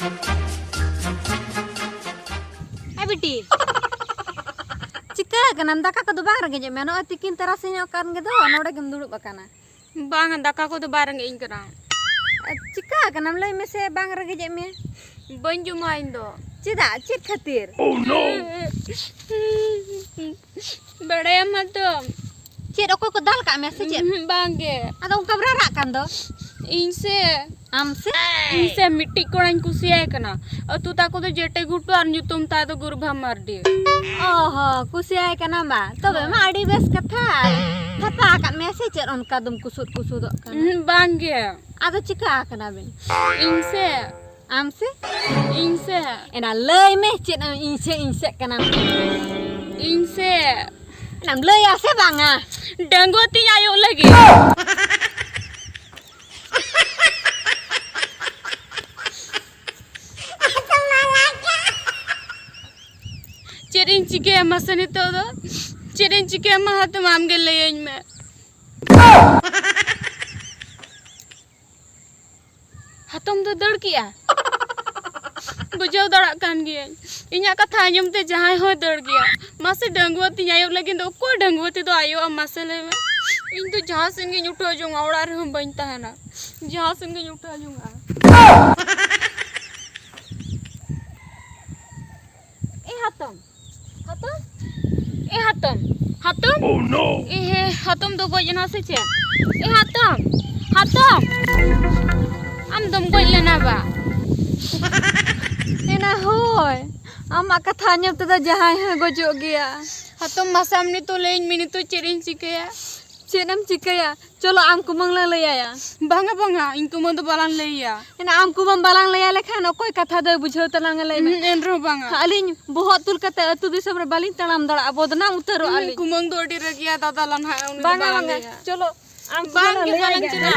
Ay bitti. Cika kanam daka ko do bang rage me no tikin tarasinya kan gitu node gem dulu bakana. Bang daka ko do barang ing kana. Cika kanam lay me se bang rage me. Ban jumain do. Cida cit khatir. Oh no. Bada mat do. Cit okoy ko dal ka me se cit. Bang ge. Ado ungka berara kan do. Inse. Amse. Inse mitti koran kusiya kana. Tu tako do jete gutu ar nyutum ta do gurbha mar di. ओहो कुसिया है ना बा तबे मा आडी base कथा फता का message on kadum kusut kusut kan Bang ge. ado cika kana bin Inse. amse Inse. ena lei me cit inse kana Inse. nam lei ase banga Danggoti ayo lagi. Cerin cike masan itu do. Cerin cike mah hatu mam gel lein me. Hatum do dad kiya. Bujau dadak kan giya. Inya katha anjum te jahay hoy dad giya. Mase danguati ayo lagi do ko danguati do ayo am mase le me. इन तो जहाँ से इनके उठा जाऊंगा और आरे हम बनता है ना जहाँ से इनके उठा जाऊंगा hatom हाथम Oh no. ए हाथम दो कोई जना से चे ए हाथम हम तुम कोई लेना बा ena hoy ama katha nyam te jahai ha gojo gya हाथम मासामने तो लेन मिनी तो चेरिन चिके है chenam cikaya cholo am kumang la leya ya banga इनको मत बालन ले या ena am kumang balang leya lekhan okoy katha do bujhau talang lei me एनरो Banga alin bohot tul kata atu disam re balin tanam dara abodna utaro alin कुमंग तो D रगिया दादा लन है उन्हें banga banga cholo am Bang, kumang ke balang leya cina.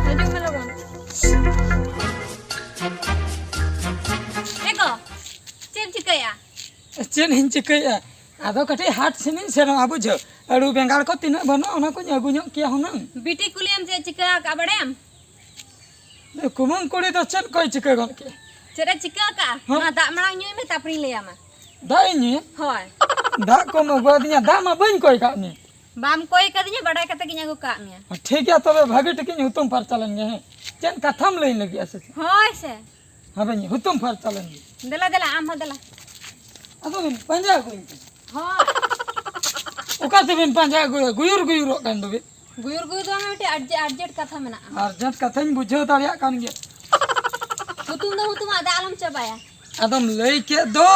haju me logon eko chen cikaya chain हिन चिकैया आदो कटे हाट सिनिन सेनो आबुझो अरु बेंगाल को तिना बनो ओना को अगुño किया हुना biti kuliam je cikaya ka badem कुमंग कोड़ी तो चेन कोई चिकै गन के cera cikaya ka na dak marang nyoi me tapri leya ma दाई नि hoy दा को म गदिया दा मा बइन कोई का नि bam koi kadinya badai kata ginya go ka mia ठीक है तबे भागे टिकिन हुतुम पर चलन है चेन कथम लई लगी असे hoy se हबे हुतुम पर चलन dela am hodela अदो पंजा कोई hoy ओका से बिन पंजा गुयुर गुयुर कान दबे guyur guyur do ame arjet katha mena और जब कथन बुझो दाया कान गे hutum ada alam cabaya अदम लई के दो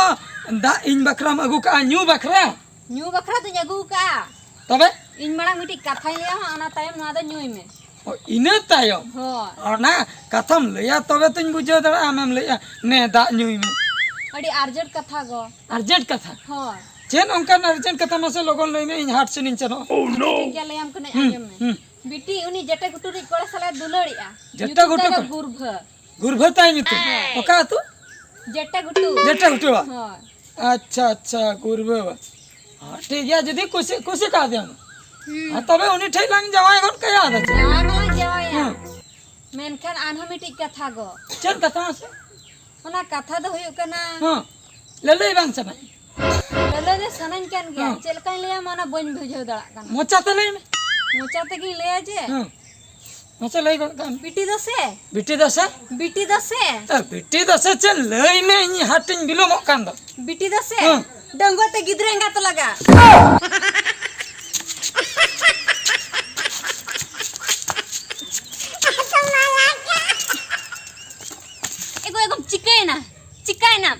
दा इन बकरा अगु का न्यू बकरा nyu bakra tu nyagu ka तबे in marang miti katha leya ha ana tayam no ada nyoi me इने तायम hoy और ना कथम लया तबे तुम बुझो दरा आमेम लया ने दा न्यूई में adi arjet katha go urgent कथा hoy चेन ओंकन अर्जेंट कथा मसे लोगन लई में इन हाट से नीचे no Oh no. tinggal leyam kena ayam me biti uni jete kuturi kore sala dulari a Jeta gutu ko? gurbha गुरभताई में तू ओका तू jete gutu जेटा उठवा hoy अच्छा अच्छा गुरबे हां ठीक है जदी कुछ कुछ का दे हां तबे उनी ठई लंग जवाय गन कया आदा jawa malang jawa ya menkhan anho miti katha go chain कथा से ona katha do huyuk kana हां ले ले बांग सना lele de sanan kan gya chelkan leya mana boin bujhau dara kana mocha ते ले में mocha te ki leya je हां मोचा ले गन biti do se बिटी दसे biti do se बिटी दसे चेन लई में इन हाटिन बिलो मो कान दो biti do se हाँ। danggo te gidre enggak to laga ego cikai na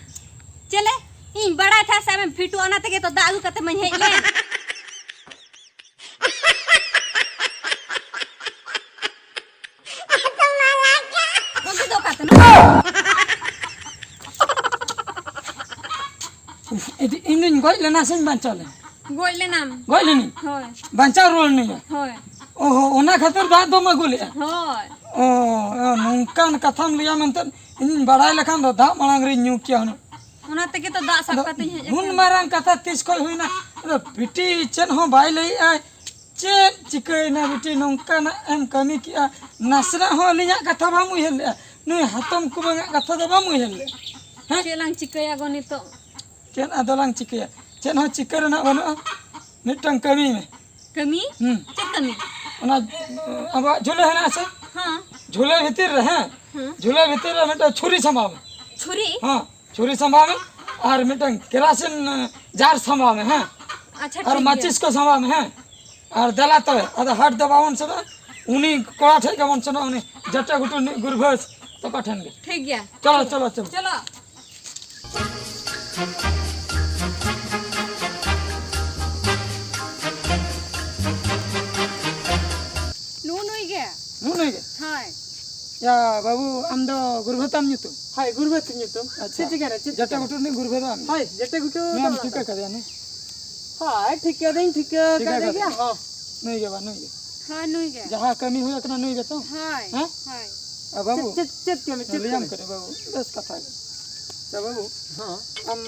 chele इन बड़ा था सब में फिटू आना तके तो दागू कते मन हे ले कौन से दो काते ना इन गोय लेना से बंचाले गोइले नाम गोय लेनी होय बंचा रोल नहीं होय ओहो ओना खातिर दाद दो मगुले होय ओ नंकान कथम लिया मन त इन बड़ाई लखान दो दा मळंग रे न्यू किया हन ओना तके तो दा सब कते हे हुन मारंग कथा तिस कोई हुइना बिटी चेन हो बाई लई आ चेन चिकई ना बिटी नंका ना एम कमी किया नसरा हो लिया कथा भामु हेले नुई हातम कुमांगा कथा दो बाम उयहरले हैं चेलांग चिकया गो नितो चेन आदोलांग चिकया चेन हो चिकर ना बनुआ मिटंग कमी में कमी चे कमी ओना अब झूले है ना से हां झूले भीतर रहे झूले भीतर में तो छुरी संभा में छुरी हां छुरी संभा में और मिटंग केरासिन जार संभा में हैं अच्छा और माचिस को संभा में हैं और दला तो अदा हट दबावन से उनी कोड़ा ठे के मन से उनी जट्टा गुटू गुरभस तो कठन के ठीक गया चलो चलो चलो चलो नून हुई गया नु नहीं के हाय या बाबू हम दो गुरभताम न्यू तुम हाय गुरबत न्यूतम अच्छा ठीक है जट्टा गुटू ने गुरभताम हाय जटे गुटो मैं ठीक कर दिया ने हाय ठीक है दें ठीक कर दे गया हां नहीं के बा नहीं के हां नुई गया जहां कमी हुआ कना नहीं के तो हाय हैं हाय अब बाबू चेत के में चेत लियाम करे बाबू बस कथा के तो बाबू हां हम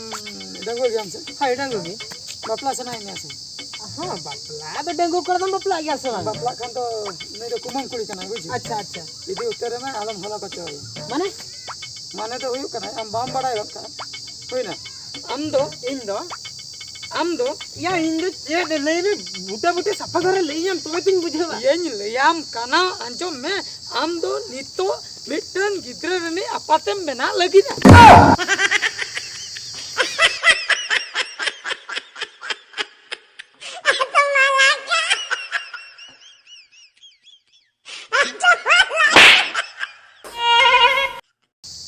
डंगो गेम से हाय डांगो की बापला से नहीं में से हां बापला तो डांगो कर दम बापला गया से बापला खान तो नहीं तो कुमंग कुड़ी कना बुझी अच्छा अच्छा इदी उत्तर में आलम होला को चोय माने माने तो हुई कना हम बाम बड़ाई होता हुई ना आम दो या इन दो चेत ले रे बूटा बूटे सफा करे ले हम तो तिन बुझेवा ये लियाम कना अंजो में आम दो नितो मिटन गिद्रे ने अपातेम बना लगी ना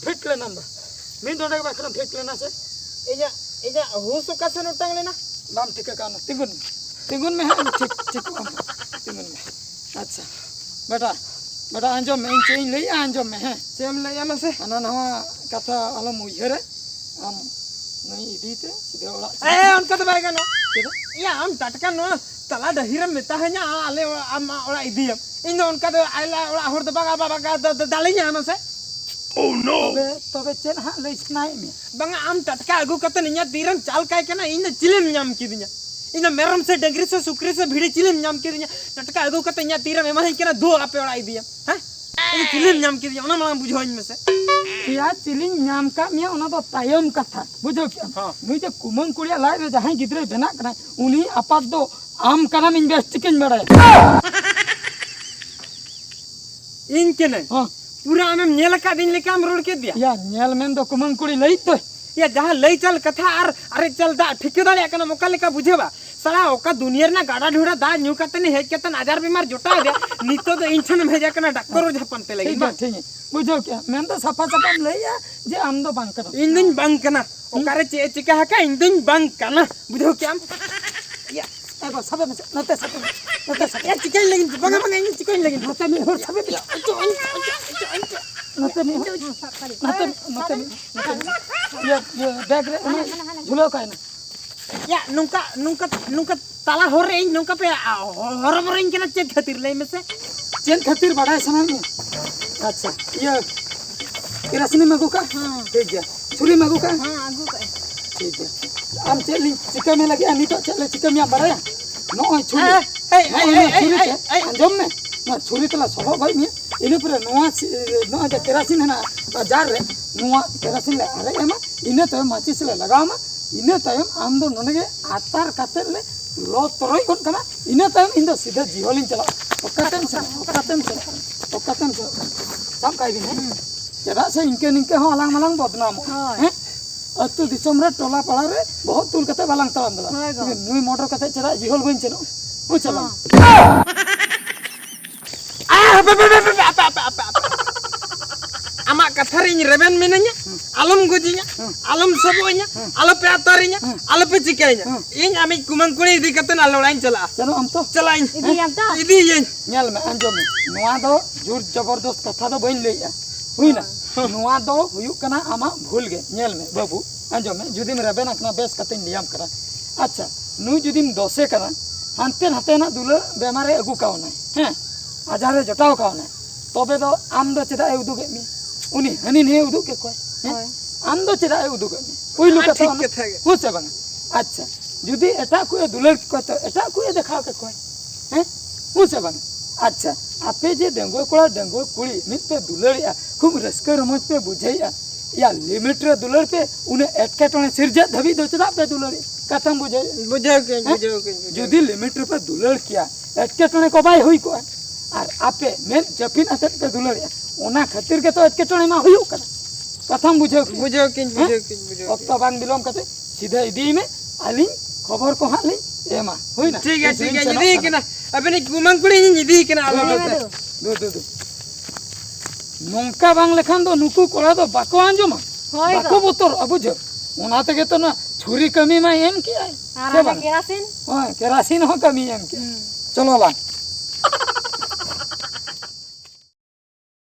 फिट लेना बा मिन दोडे बा खरम फिट लेना से एजा होसो का से नोटंग लेना बाम ठीक का ना तिगुन में है ठीक ठीक बाम तिगुन में अच्छा बेटा बेटा अंजो में चेंज ले अंजो में है सेम ले यामा से अना नवा कथा आलम उयहरे आम नहीं इदीते सीधे ओड़ा ए उनका तो बायगा नो केदा या हम टटका नो तला दहिरम मेता है ना आले आम ओड़ा इदियम इन दो उनका तो आइला ओड़ा होर द बागा बाबा का दाली यामा से ओह नो तबे चेन हा ले स्नाई में बंगा आम टटका अगु कत निया तीरम चाल काय केना इन चिलेम न्याम किदिया इन मेरम से डंगरी से सुकरी से भिड़ी चिलेम न्याम किदिया टटका अगु कत निया तीरम एमा केना दो आपे ओड़ा इदिया हैं इन चिलेम न्याम किदिया ओना मला बुझोइन में से या चिलिंग नाम का मिया ओना तो तायम कथा बुझो क्या हां मुई जे कुमंग कुड़िया लाई रे जहां गिद्रे बना कना उनी आपात दो आम कना मिन बेस्टिकिन बड़े इन के नहीं हां पूरा आम नेल का दिन लेके आम रोड के दिया या नेल में दो कुमंग कुड़ी लई तो या जहां लई चल कथा आर अरे चल दा ठिकेदार या कना मोका लेका बुझेबा साला ओका दुनियर ना गाड़ा ढोड़ा दा न्यू कतने हे केतन आजार बीमार जुटा दे नितो तो इंछन में जा कना डॉक्टर झपन पे लगी ठीक है बुझो क्या मैं तो सफा सफा लईया जे आम दो बांग करा इन दिन बंक कना ओकारे चे चिका हका इन दिन बंक कना बुझो क्या या एगो सबे में नते सबे या चिकन लेकिन बंगा बंगा इन चिकन लेकिन नते में और सबे नते में नते ये बैग रे झुलो का है ना या नुका ताला हो रे नुका पे हर बर इन केना चेक खातिर ले में से चेन खातिर बढ़ाए समय में अच्छा ये केरासिन में को का हां ठीक है छुरी में को का हां आगु का ठीक है हम चली चिकन में लगे अनि तो चले चिकन में बढ़ाया नो छुरी ए अंजम में ना छुरी तला सब भाई में इने पूरे नोआ जे केरासिन है ना बाजार रे नोआ केरासिन ले अरे एमा इने तो माचिस ले लगाओ मा इने तायम आम दो ननगे आतार काते ले लो तरोय कोन कना इने तायम इन दो सीधा जीवलिन चला ओकातम साम काय बिन चला से इनके निके हो अलग मलंग बदनाम हैं अतु दिसम रे टोला पाड़ा रे बहुत दूर कते बालंग तळम दा नुई मोटर कते चला जीवल बइन चलो ओ चला आमा कथारिन रेबेन मिनanya alam gujinya alam sobonya alam pe atarinya alam pe cikainya इन आमी कुमंग कुड़ी इदी कतन आलोड़ाइन चला चलो हम तो चलाइन इदी हम तो इदी ये नेल में अंजो में नोआ दो जोर जबरदस्त कथा दो बइन लेया हुई ना नोआ दो हुयु कना आमा भूल गे नेल में बाबू अंजो में जुदिम रेबेन अपना बेस कते नियम करा अच्छा नु जुदिम दोसे करा हानते हाते ना दुल बेमारे अगु कावना हैं आजारे जटाव कावना तबे दो आम दो चेदा ए उदुगे मी उनी हनी ने उदु के कोय हैं आम दो चेदा ए उदुगे मी पहिलु कथा हो से बंगा अच्छा जुदी एटा को दुलर को तो एटा को देखा के कोय हैं हो से बंगा अच्छा आपे जे डंगुआ कोड़ा डंगुआ कुड़ी मित पे दुलड़िया खूब रस्क रमज पे बुझाइया या लिमिट रे दुलड़ पे उन्हें एटकेटोने सिरजा धबी दो चदा पे दुलड़े कथम बुझाई बुझाओ के जुदी लिमिट रे पे दुलड़ किया एटकेटोने को बाय हुई को और आपे मेन जपिन असेट पे दुलड़िया ओना खातिर के तो एटकेटोने मा हुई कदा कथम बुझाओ अक्ता बांग बिलोम कते सीधा इदी में आलिन खबर को हाली एमा हुई ना ठीक है यदि के ना अबे गुमंग कुड़ी यदि के ना आलो दो नौका बांग लेखान दो नुकु कोड़ा दो बाको आंजोमा बाको बोतर अबुझ ओना तके तो ना छुरी कमी मा एम किया केरासिन केरासिन हो कमी एम किया चलो ला